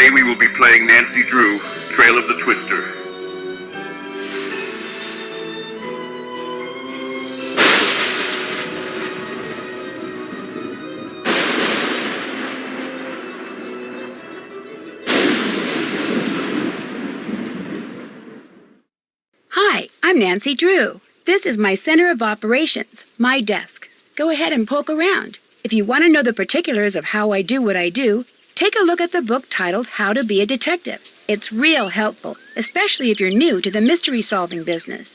Today we will be playing Nancy Drew, Trail of the Twister. Hi, I'm Nancy Drew. This is my center of operations, my desk. Go ahead and poke around. If you want to know the particulars of how I do what I do, take a look at the book titled How to Be a Detective. It's real helpful, especially if you're new to the mystery-solving business.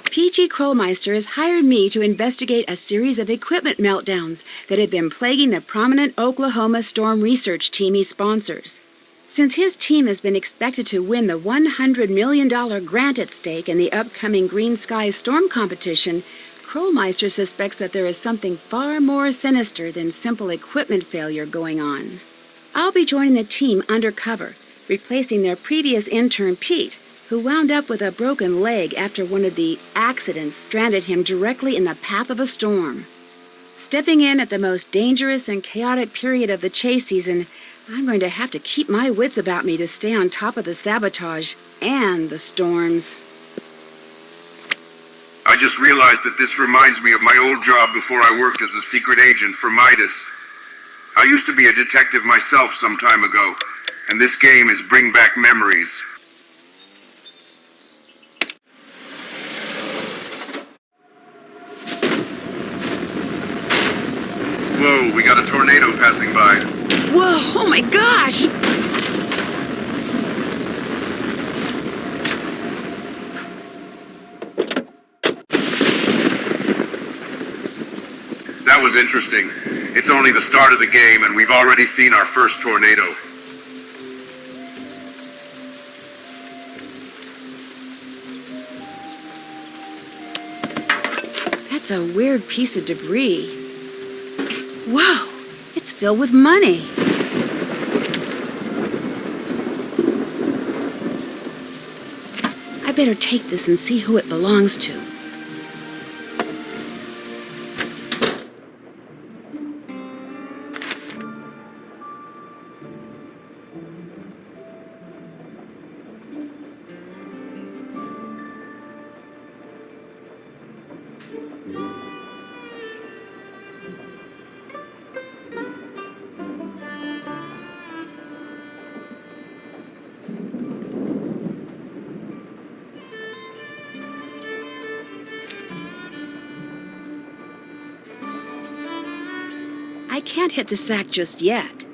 P.G. Krollmeister has hired me to investigate a series of equipment meltdowns that have been plaguing the prominent Oklahoma storm research team he sponsors. Since his team has been expected to win the $100 million grant at stake in the upcoming Green Sky Storm competition, Krollmeister suspects that there is something far more sinister than simple equipment failure going on. I'll be joining the team undercover, replacing their previous intern Pete, who wound up with a broken leg after one of the accidents stranded him directly in the path of a storm. Stepping in at the most dangerous and chaotic period of the chase season, I'm going to have to keep my wits about me to stay on top of the sabotage and the storms. I just realized that this reminds me of my old job before I worked as a secret agent for Midas. I used to be a detective myself some time ago, and this game is bring back memories. Whoa, we got a tornado passing by. Whoa, oh my gosh! That was interesting. It's only the start of the game, and we've already seen our first tornado. That's a weird piece of debris. Whoa, it's filled with money. I better take this and see who it belongs to. I can't hit the sack just yet.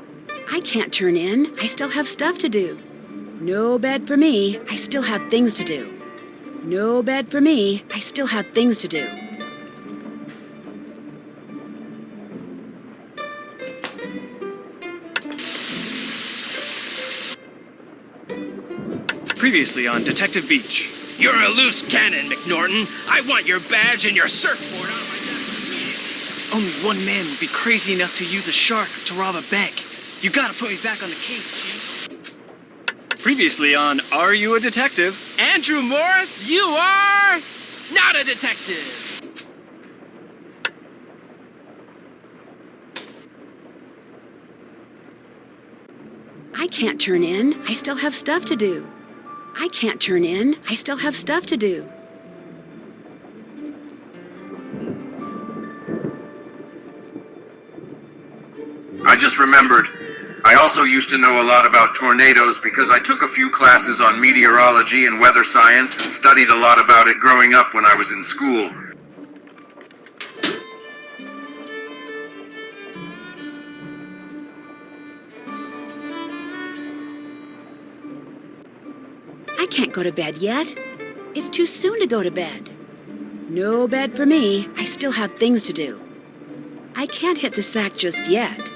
I can't turn in. I still have stuff to do. No bed for me. I still have things to do. No bed for me. I still have things to do. Previously on Detective Beach. You're a loose cannon, McNorton. I want your badge and your surfboard on my desk immediately. Only one man would be crazy enough to use a shark to rob a bank. You gotta put me back on the case, Chief. Previously on Are You a Detective? Andrew Morris, you are not a detective. I can't turn in. I still have stuff to do. I can't turn in. I still have stuff to do. I just remembered. I also used to know a lot about tornadoes because I took a few classes on meteorology and weather science and studied a lot about it growing up when I was in school. I can't go to bed yet. It's too soon to go to bed. No bed for me. I still have things to do. I can't hit the sack just yet.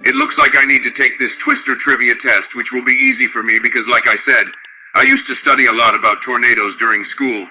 It looks like I need to take this Twister trivia test, which will be easy for me because, like I said, I used to study a lot about tornadoes during school.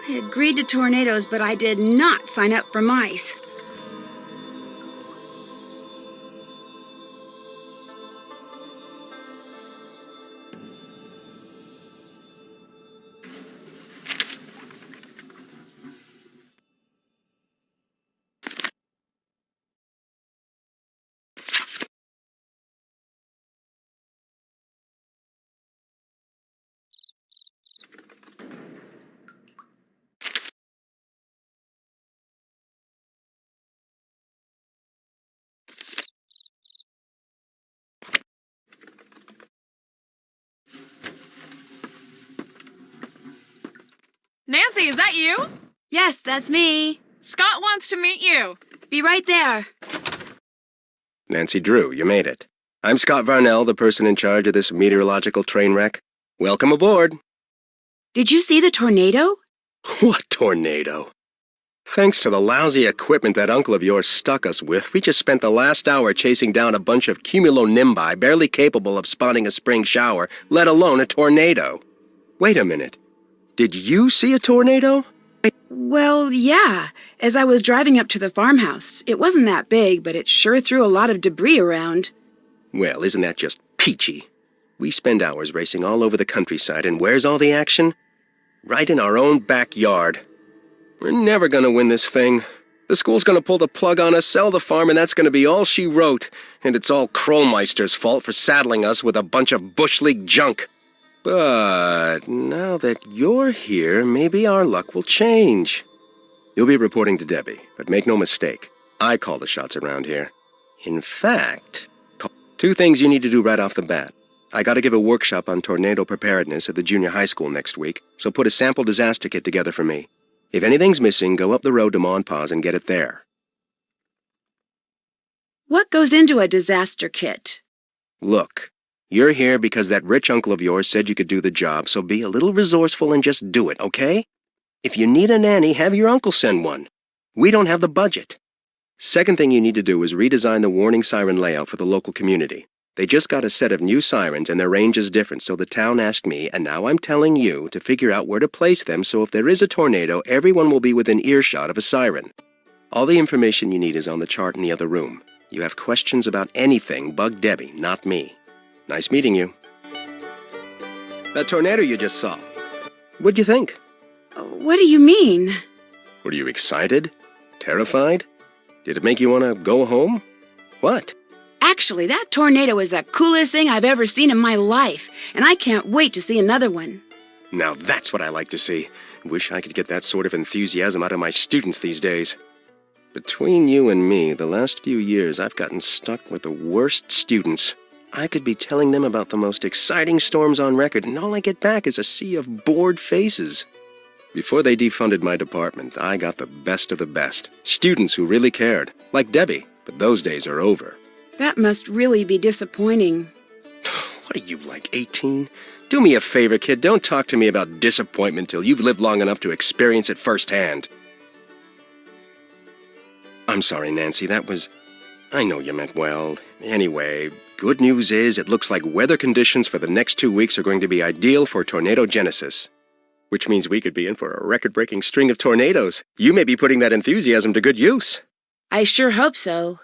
I agreed to tornadoes, but I did not sign up for mice. Nancy, is that you? Yes, that's me. Scott wants to meet you. Be right there. Nancy Drew, you made it. I'm Scott Varnell, the person in charge of this meteorological train wreck. Welcome aboard. Did you see the tornado? What tornado? Thanks to the lousy equipment that uncle of yours stuck us with, we just spent the last hour chasing down a bunch of cumulonimbi barely capable of spawning a spring shower, let alone a tornado. Wait a minute. Did you see a tornado? Well, yeah. As I was driving up to the farmhouse. It wasn't that big, but it sure threw a lot of debris around. Well, isn't that just peachy? We spend hours racing all over the countryside, and where's all the action? Right in our own backyard. We're never gonna win this thing. The school's gonna pull the plug on us, sell the farm, and that's gonna be all she wrote. And it's all Krollmeister's fault for saddling us with a bunch of Bush League junk. But now that you're here, maybe our luck will change. You'll be reporting to Debbie, but make no mistake, I call the shots around here. In fact, 2 things you need to do right off the bat. I gotta give a workshop on tornado preparedness at the junior high school next week, so put a sample disaster kit together for me. If anything's missing, go up the road to Monpause and get it there. What goes into a disaster kit? Look, you're here because that rich uncle of yours said you could do the job, so be a little resourceful and just do it, okay? If you need a nanny, have your uncle send one. We don't have the budget. Second thing you need to do is redesign the warning siren layout for the local community. They just got a set of new sirens and their range is different, so the town asked me, and now I'm telling you, to figure out where to place them so if there is a tornado, everyone will be within earshot of a siren. All the information you need is on the chart in the other room. You have questions about anything, bug Debbie, not me. Nice meeting you. That tornado you just saw. What'd you think? What do you mean? Were you excited? Terrified? Did it make you want to go home? What? Actually, that tornado is the coolest thing I've ever seen in my life, and I can't wait to see another one. Now that's what I like to see. Wish I could get that sort of enthusiasm out of my students these days. Between you and me, the last few years I've gotten stuck with the worst students. I could be telling them about the most exciting storms on record, and all I get back is a sea of bored faces. Before they defunded my department, I got the best of the best. Students who really cared, like Debbie, but those days are over. That must really be disappointing. What are you, like 18? Do me a favor, kid, don't talk to me about disappointment till you've lived long enough to experience it firsthand. I'm sorry, Nancy, I know you meant well. Anyway, good news is it looks like weather conditions for the next 2 weeks are going to be ideal for tornado genesis. Which means we could be in for a record-breaking string of tornadoes. You may be putting that enthusiasm to good use. I sure hope so.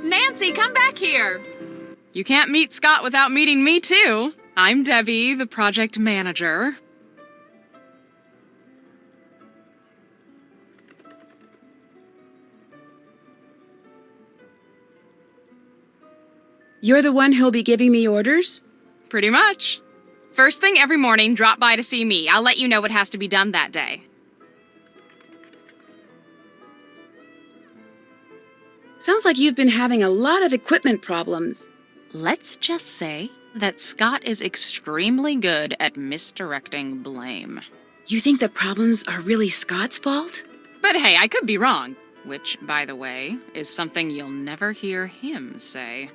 Nancy, come back here. You can't meet Scott without meeting me, too. I'm Debbie, the project manager. You're the one who'll be giving me orders? Pretty much. First thing every morning, drop by to see me. I'll let you know what has to be done that day. Sounds like you've been having a lot of equipment problems. Let's just say that Scott is extremely good at misdirecting blame. You think the problems are really Scott's fault? But hey, I could be wrong. Which, by the way, is something you'll never hear him say.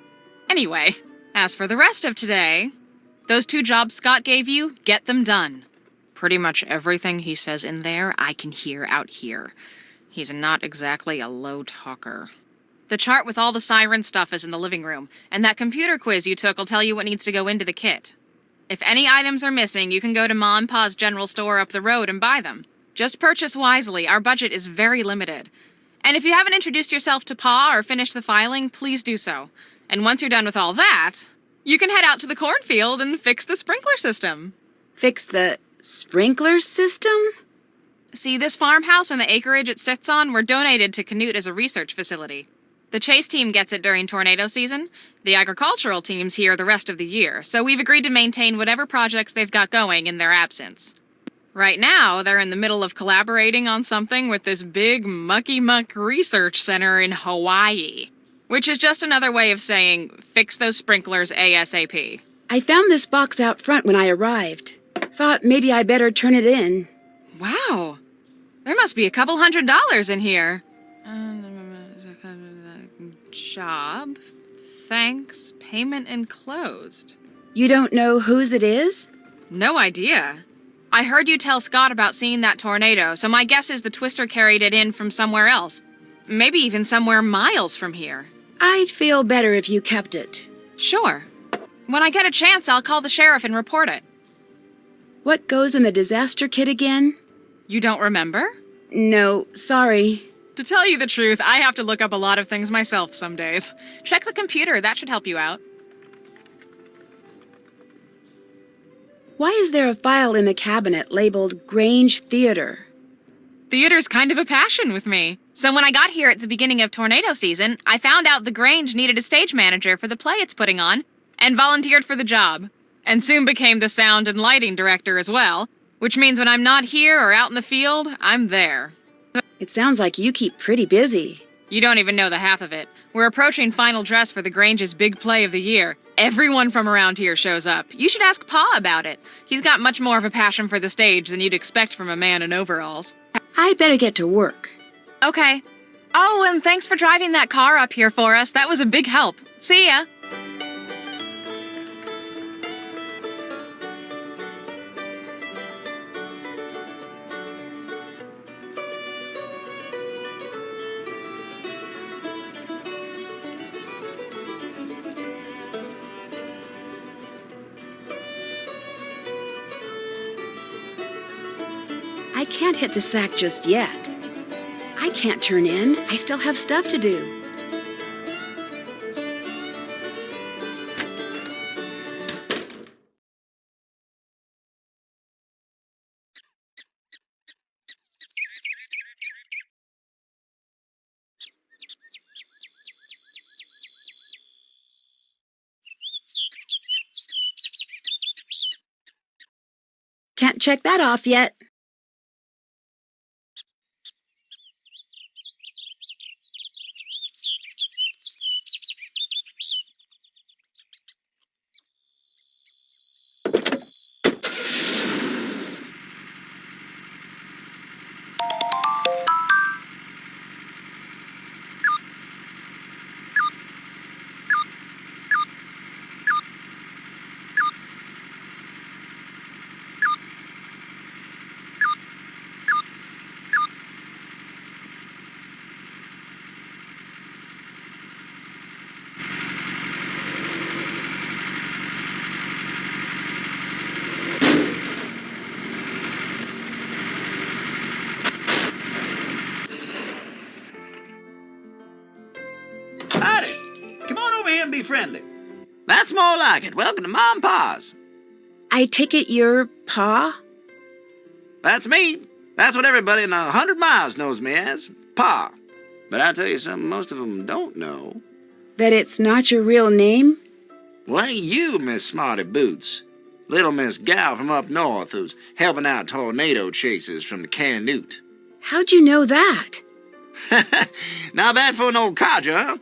Anyway, as for the rest of today, those 2 jobs Scott gave you, get them done. Pretty much everything he says in there, I can hear out here. He's not exactly a low talker. The chart with all the siren stuff is in the living room, and that computer quiz you took will tell you what needs to go into the kit. If any items are missing, you can go to Ma and Pa's general store up the road and buy them. Just purchase wisely, our budget is very limited. And if you haven't introduced yourself to Pa or finished the filing, please do so. And once you're done with all that, you can head out to the cornfield and fix the sprinkler system. Fix the sprinkler system? See, this farmhouse and the acreage it sits on were donated to Canute as a research facility. The chase team gets it during tornado season. The agricultural team's here the rest of the year, so we've agreed to maintain whatever projects they've got going in their absence. Right now, they're in the middle of collaborating on something with this big mucky-muck research center in Hawaii, which is just another way of saying, fix those sprinklers ASAP. I found this box out front when I arrived. Thought maybe I better turn it in. Wow. There must be a couple $100 in here. Job. Thanks. Payment enclosed. You don't know whose it is? No idea. I heard you tell Scott about seeing that tornado, so my guess is the Twister carried it in from somewhere else. Maybe even somewhere miles from here. I'd feel better if you kept it. Sure. When I get a chance, I'll call the sheriff and report it. What goes in the disaster kit again? You don't remember? No, sorry. To tell you the truth, I have to look up a lot of things myself some days. Check the computer, that should help you out. Why is there a file in the cabinet labeled Grange Theater? Theater's kind of a passion with me. So when I got here at the beginning of tornado season, I found out the Grange needed a stage manager for the play it's putting on, and volunteered for the job. And soon became the sound and lighting director as well, which means when I'm not here or out in the field, I'm there. It sounds like you keep pretty busy. You don't even know the half of it. We're approaching final dress for the Grange's big play of the year. Everyone from around here shows up. You should ask Pa about it. He's got much more of a passion for the stage than you'd expect from a man in overalls. I better get to work. Okay. Oh, and thanks for driving that car up here for us. That was a big help. See ya. I can't hit the sack just yet. I can't turn in. I still have stuff to do. Can't check that off yet. Be friendly. That's more like it. Welcome to Mom and Pa's. I take it you're Pa? That's me. That's what everybody in 100 miles knows me as, Pa. But I tell you something most of them don't know. That it's not your real name? Well, ain't you, Miss Smarty Boots? Little Miss Gal from up north who's helping out tornado chasers from the Canute. How'd you know that? Not bad for an old codger, huh?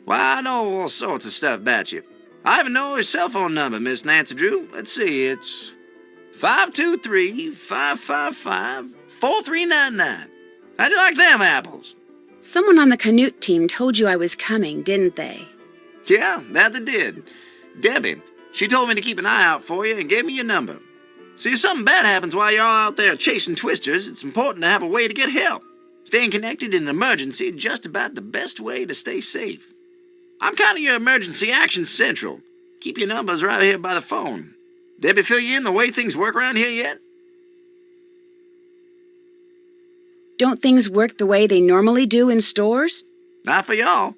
Why, I know all sorts of stuff about you. I even know your cell phone number, Miss Nancy Drew. Let's see, it's 523-555-4399. How'd you like them apples? Someone on the Canute team told you I was coming, didn't they? Yeah, that they did. Debbie, she told me to keep an eye out for you and gave me your number. See, if something bad happens while you're all out there chasing twisters, it's important to have a way to get help. Staying connected in an emergency is just about the best way to stay safe. I'm kind of your emergency action central. Keep your numbers right here by the phone. Debbie fill you in the way things work around here yet? Don't things work the way they normally do in stores? Not for y'all.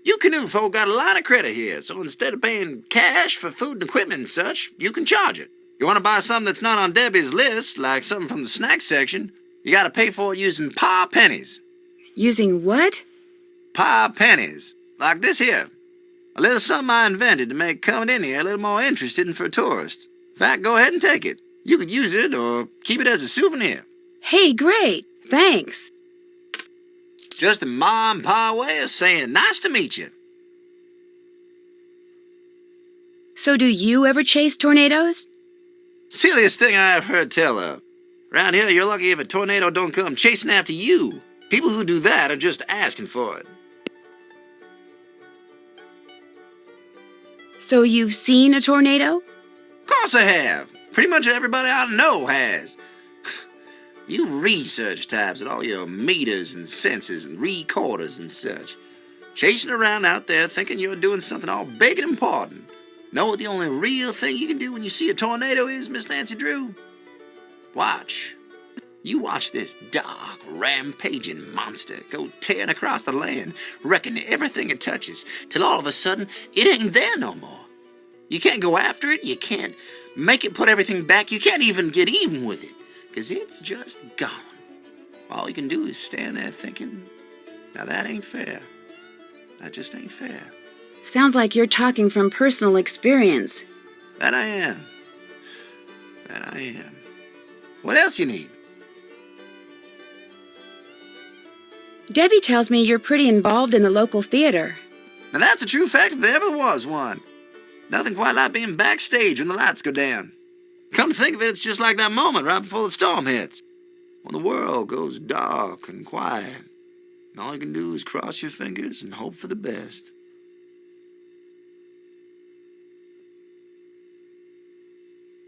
You canoe folk got a line of credit here, so instead of paying cash for food and equipment and such, you can charge it. You want to buy something that's not on Debbie's list, like something from the snack section, you gotta pay for it using pa pennies. Using what? Pa pennies. Like this here. A little something I invented to make coming in here a little more interesting for tourists. In fact, go ahead and take it. You could use it or keep it as a souvenir. Hey, great. Thanks. Just a ma and pa way of saying nice to meet you. So do you ever chase tornadoes? Silliest thing I ever heard tell of. Around here, you're lucky if a tornado don't come chasing after you. People who do that are just asking for it. So you've seen a tornado? Course I have. Pretty much everybody I know has. You research types at all your meters and sensors and recorders and such. Chasing around out there thinking you're doing something all big and important. Know what the only real thing you can do when you see a tornado is, Miss Nancy Drew? Watch. You watch this dark, rampaging monster go tearing across the land, wrecking everything it touches, till all of a sudden it ain't there no more. You can't go after it, you can't make it put everything back, you can't even get even with it, 'cause it's just gone. All you can do is stand there thinking, now that ain't fair. That just ain't fair. Sounds like you're talking from personal experience. That I am. That I am. What else you need? Debbie tells me you're pretty involved in the local theater. Now that's a true fact if there ever was one. Nothing quite like being backstage when the lights go down. Come to think of it, it's just like that moment right before the storm hits. When the world goes dark and quiet. And all you can do is cross your fingers and hope for the best.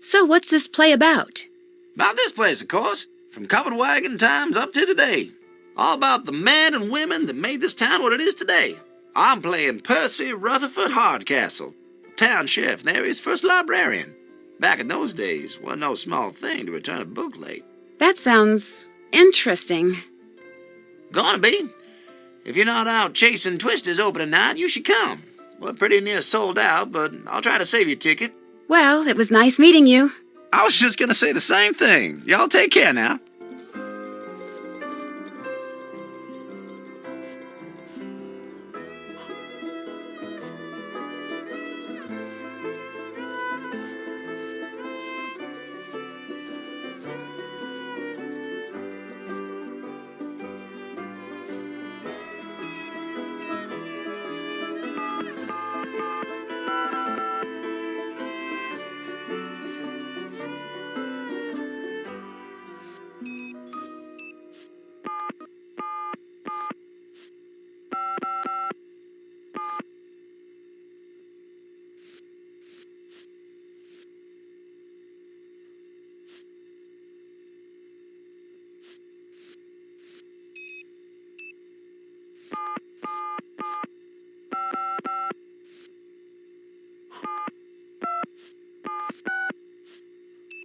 So what's this play about? About this place, of course. From covered wagon times up to today. All about the men and women that made this town what it is today. I'm playing Percy Rutherford Hardcastle, town sheriff and the area's first librarian. Back in those days, wasn't no small thing to return a book late. That sounds interesting. Gonna be. If you're not out chasing twisters opening night, you should come. We're pretty near sold out, but I'll try to save your ticket. Well, it was nice meeting you. I was just gonna say the same thing. Y'all take care now.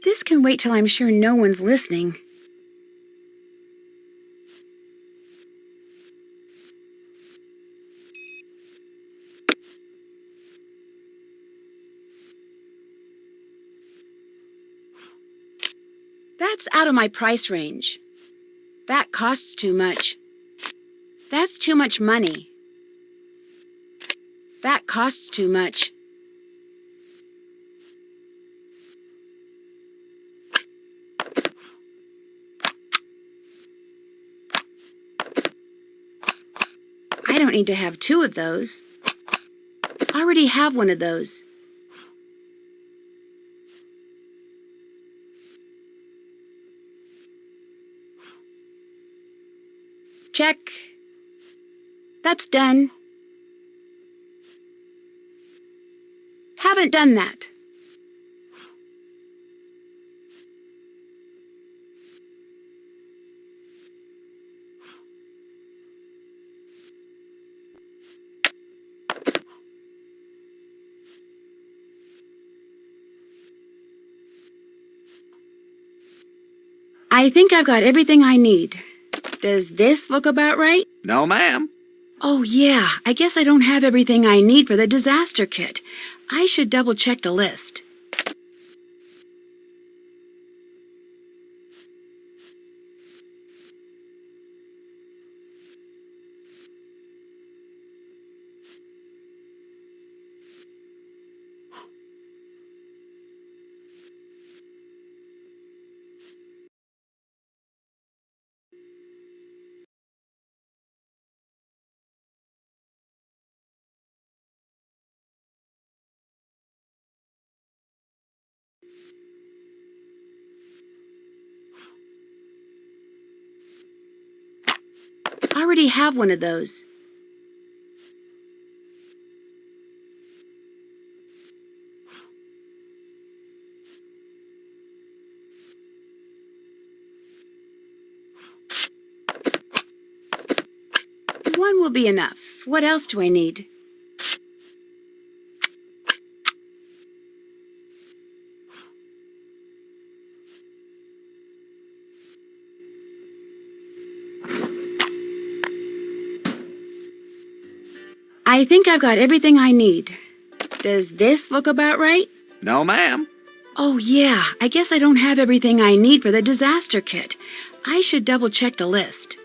This can wait till I'm sure no one's listening. That's out of my price range. That costs too much. That's too much money. That costs too much. I don't need to have two of those. I already have one of those. Check. That's done. Haven't done that. I think I've got everything I need. Does this look about right? No, ma'am. Oh, yeah. I guess I don't have everything I need for the disaster kit. I should double check the list. I already have one of those. One will be enough. What else do I need? I think I've got everything I need. Does this look about right? No, ma'am. Oh, yeah. I guess I don't have everything I need for the disaster kit. I should double check the list.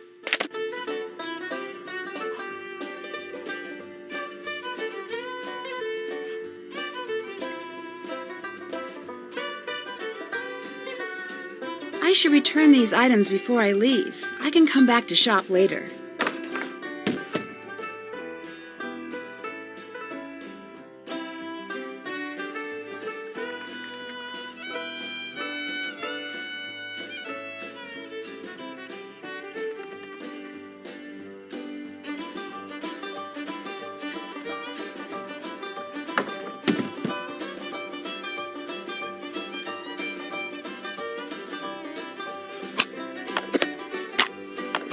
I should return these items before I leave. I can come back to shop later.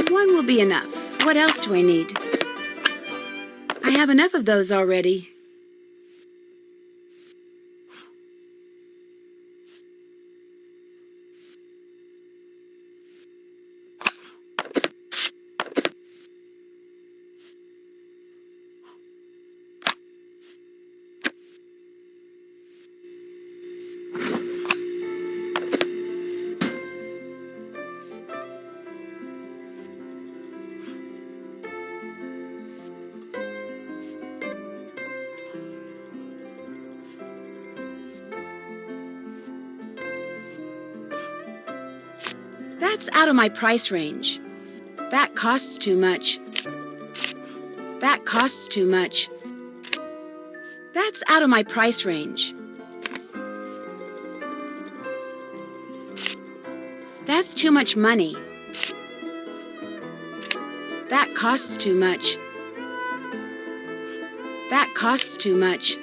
One will be enough. What else do I need? I have enough of those already. That's out of my price range. That costs too much. That costs too much. That's out of my price range. That's too much money. That costs too much. That costs too much.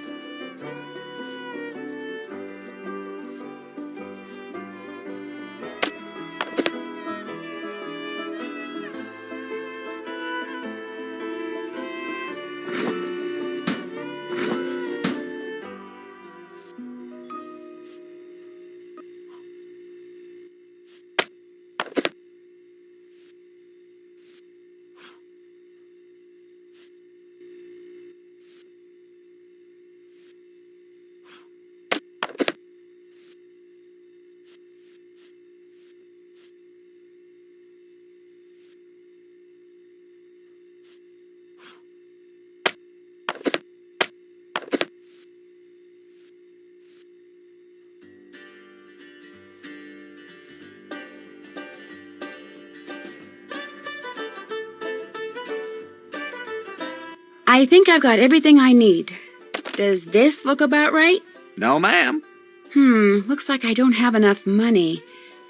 I think I've got everything I need. Does this look about right? No, ma'am. Looks like I don't have enough money.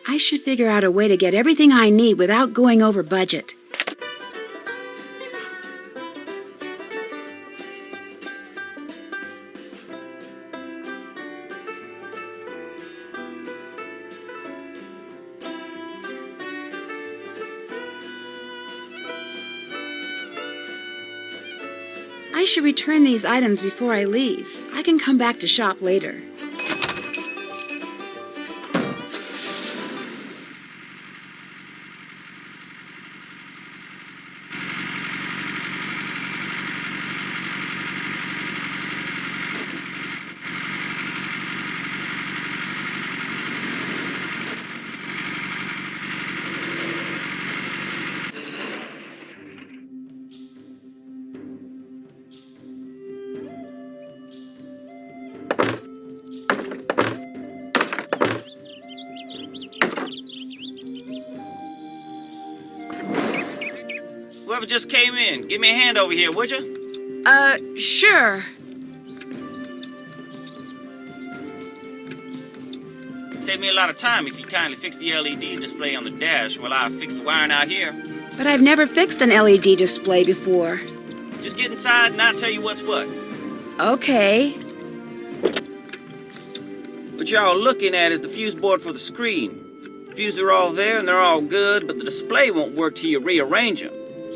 I should figure out a way to get everything I need without going over budget. I should return these items before I leave. I can come back to shop later. Whoever just came in, give me a hand over here, would you? Sure. Save me a lot of time if you kindly fix the LED display on the dash while I fix the wiring out here. But I've never fixed an LED display before. Just get inside and I'll tell you what's what. Okay. What y'all are looking at is the fuse board for the screen. Fuses are all there and they're all good, but the display won't work till you rearrange them.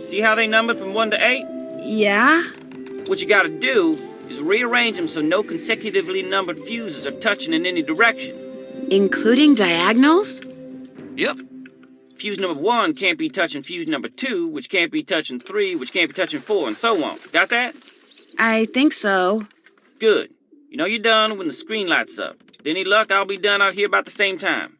See how they numbered from 1 to 8? Yeah? What you gotta do is rearrange them so no consecutively numbered fuses are touching in any direction. Including diagonals? Yep. Fuse number 1 can't be touching fuse number 2, which can't be touching 3, which can't be touching 4, and so on. Got that? I think so. Good. You know you're done when the screen lights up. With any luck, I'll be done out here about the same time.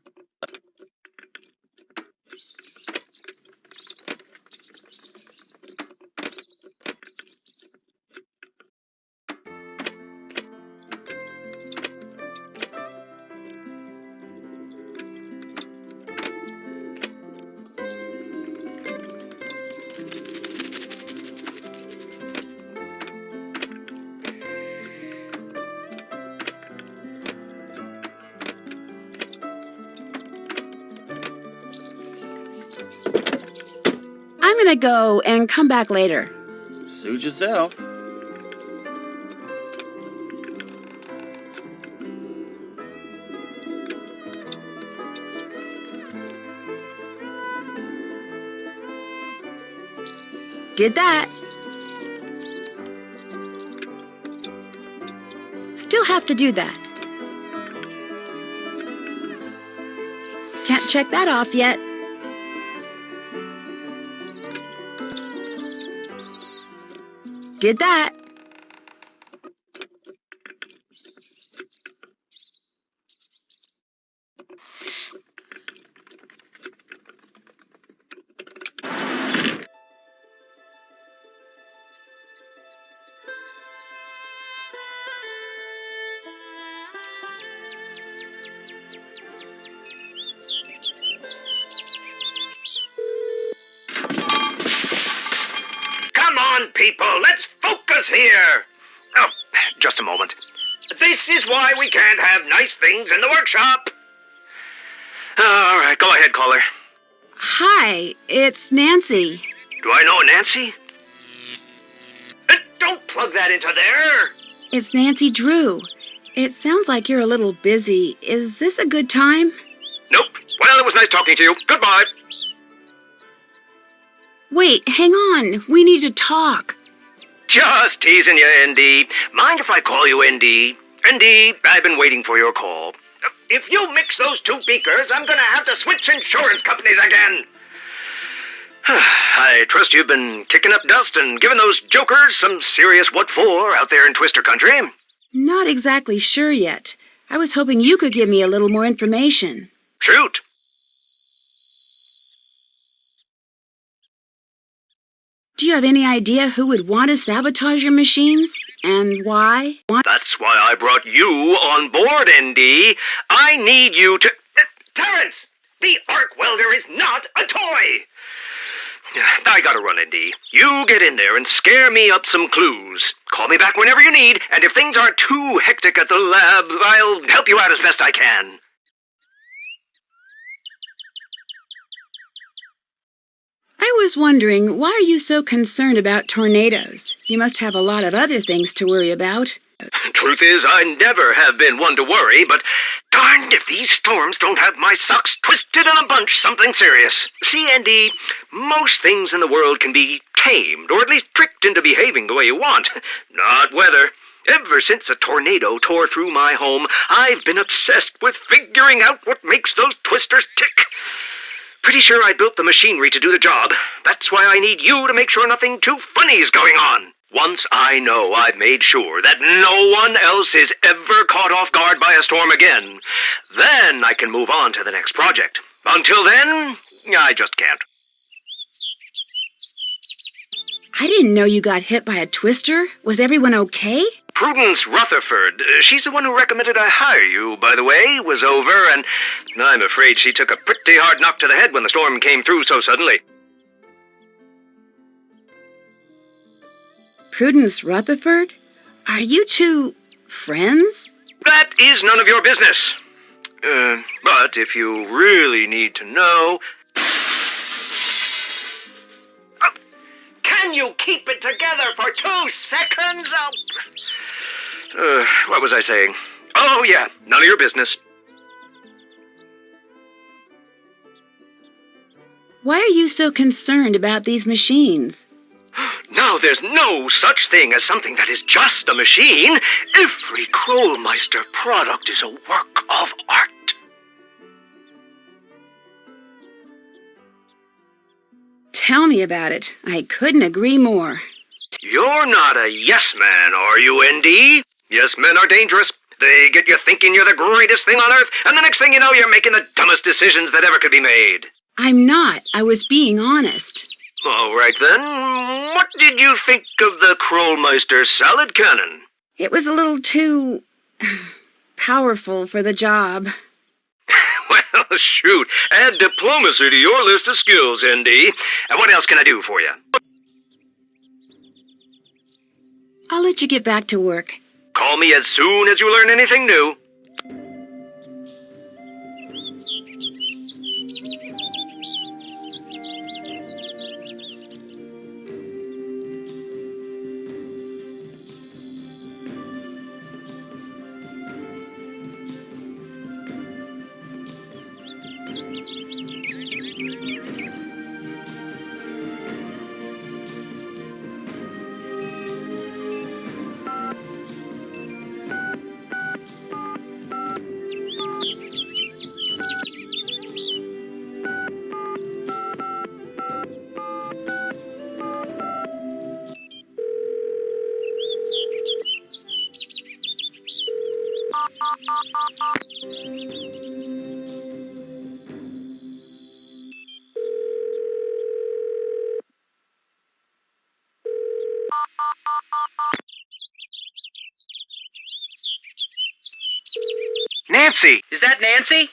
I'm gonna go and come back later. Suit yourself. Did that. Still have to do that. Can't check that off yet. Did that. Come on, people, let's focus here. Oh, just a moment. This is why we can't have nice things in the workshop. All right, go ahead, caller. Hi, it's Nancy. Do I know a Nancy? Don't plug that into there. It's Nancy Drew. It sounds like you're a little busy. Is this a good time? Nope. Well, it was nice talking to you. Goodbye. Wait, hang on. We need to talk. Just teasing you, ND. Mind if I call you ND? ND, I've been waiting for your call. If you mix those two beakers, I'm gonna have to switch insurance companies again. I trust you've been kicking up dust and giving those jokers some serious what for out there in Twister Country. Not exactly sure yet. I was hoping you could give me a little more information. Shoot. Do you have any idea who would want to sabotage your machines? And why? That's why I brought you on board, ND. I need you to... Terrence! The arc welder is not a toy! I gotta run, ND. You get in there and scare me up some clues. Call me back whenever you need, and if things aren't too hectic at the lab, I'll help you out as best I can. I was wondering, why are you so concerned about tornadoes? You must have a lot of other things to worry about. Truth is, I never have been one to worry, but darned if these storms don't have my socks twisted in a bunch something serious. See, Andy, most things in the world can be tamed, or at least tricked into behaving the way you want. Not weather. Ever since a tornado tore through my home, I've been obsessed with figuring out what makes those twisters tick. Pretty sure I built the machinery to do the job. That's why I need you to make sure nothing too funny is going on. Once I know I've made sure that no one else is ever caught off guard by a storm again, then I can move on to the next project. Until then, I just can't. I didn't know you got hit by a twister. Was everyone okay? Prudence Rutherford, she's the one who recommended I hire you, by the way, was over, and I'm afraid she took a pretty hard knock to the head when the storm came through so suddenly. Prudence Rutherford? Are you two friends? That is none of your business. But if you really need to know... Can you keep it together for 2 seconds? What was I saying? Oh, yeah, none of your business. Why are you so concerned about these machines? Now, there's no such thing as something that is just a machine. Every Krollmeister product is a work of art. Tell me about it. I couldn't agree more. You're not a yes man, are you, ND? Yes men are dangerous. They get you thinking you're the greatest thing on earth, and the next thing you know, you're making the dumbest decisions that ever could be made. I'm not. I was being honest. All right, then. What did you think of the Krollmeister salad cannon? It was a little too powerful for the job. Well, shoot. Add diplomacy to your list of skills, ND. And what else can I do for you? I'll let you get back to work. Call me as soon as you learn anything new. Nancy! Is that Nancy?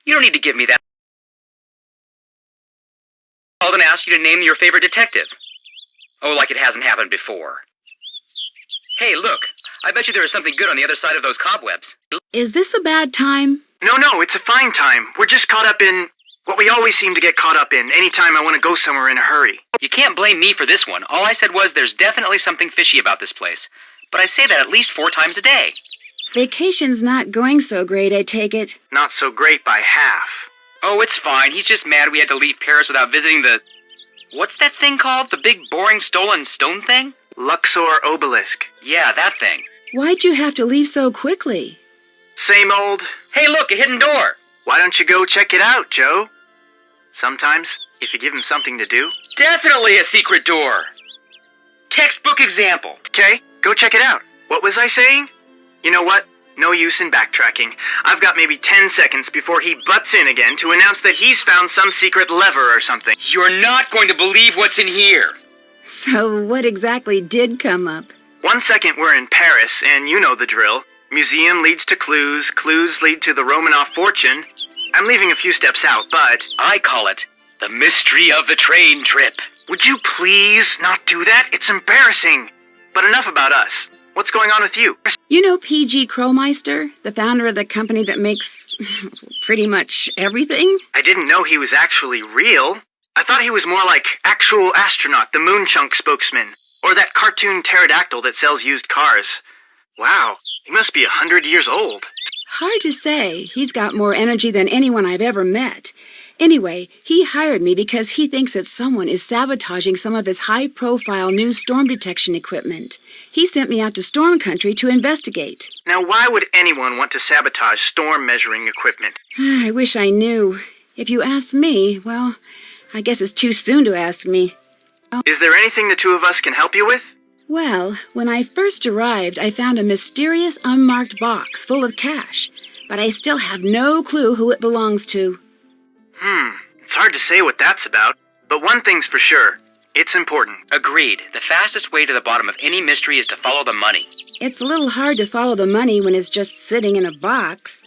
You don't need to give me that. I called and asked you to name your favorite detective. Oh, like it hasn't happened before. Hey, look. I bet you there is something good on the other side of those cobwebs. Is this a bad time? No, it's a fine time. We're just caught up in what we always seem to get caught up in anytime I want to go somewhere in a hurry. You can't blame me for this one. All I said was there's definitely something fishy about this place. But I say that at least 4 times a day. Vacation's not going so great, I take it. Not so great by half. Oh, it's fine. He's just mad we had to leave Paris without visiting the... What's that thing called? The big, boring, stolen stone thing? Luxor Obelisk. Yeah, that thing. Why'd you have to leave so quickly? Same old. Hey, look, a hidden door. Why don't you go check it out, Joe? Sometimes, if you give him something to do. Definitely a secret door. Textbook example. Okay, go check it out. What was I saying? You know what? No use in backtracking. I've got maybe 10 seconds before he butts in again to announce that he's found some secret lever or something. You're not going to believe what's in here. So what exactly did come up? 1 second we're in Paris, and you know the drill. Museum leads to clues, clues lead to the Romanov fortune. I'm leaving a few steps out, but... I call it the mystery of the train trip. Would you please not do that? It's embarrassing. But enough about us. What's going on with you? You know P.G. Krollmeister, the founder of the company that makes pretty much everything? I didn't know he was actually real. I thought he was more like actual astronaut, the Moonchunk spokesman, or that cartoon pterodactyl that sells used cars. Wow, he must be 100 years old. Hard to say. He's got more energy than anyone I've ever met. Anyway, he hired me because he thinks that someone is sabotaging some of his high-profile new storm detection equipment. He sent me out to storm country to investigate. Now, why would anyone want to sabotage storm measuring equipment? I wish I knew. If you ask me, well, I guess it's too soon to ask me. Is there anything the two of us can help you with? Well, when I first arrived, I found a mysterious unmarked box full of cash, but I still have no clue who it belongs to. It's hard to say what that's about, but one thing's for sure. It's important. Agreed. The fastest way to the bottom of any mystery is to follow the money. It's a little hard to follow the money when it's just sitting in a box.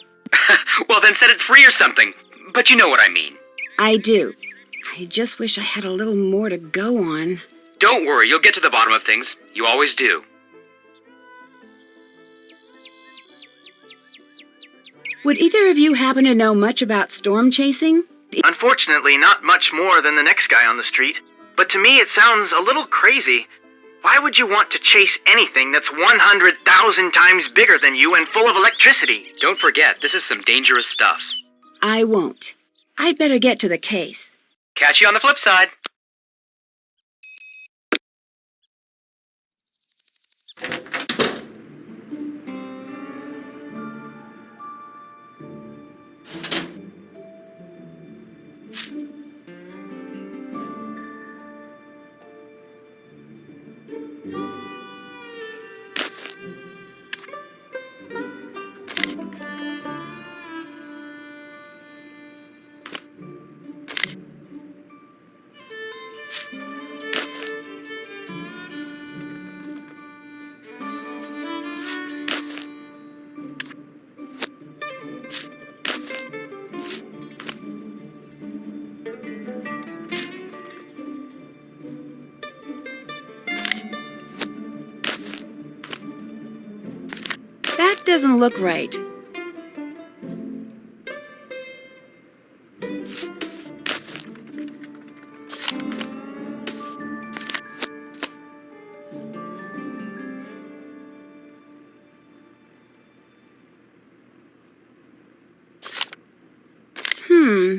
Well, then set it free or something. But you know what I mean. I do. I just wish I had a little more to go on. Don't worry, you'll get to the bottom of things. You always do. Would either of you happen to know much about storm chasing? Unfortunately, not much more than the next guy on the street. But to me, it sounds a little crazy. Why would you want to chase anything that's 100,000 times bigger than you and full of electricity? Don't forget, this is some dangerous stuff. I won't. I'd better get to the case. Catch you on the flip side. That doesn't look right.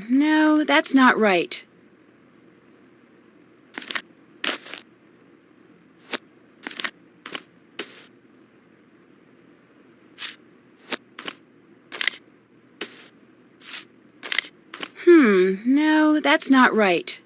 No, that's not right. No, that's not right.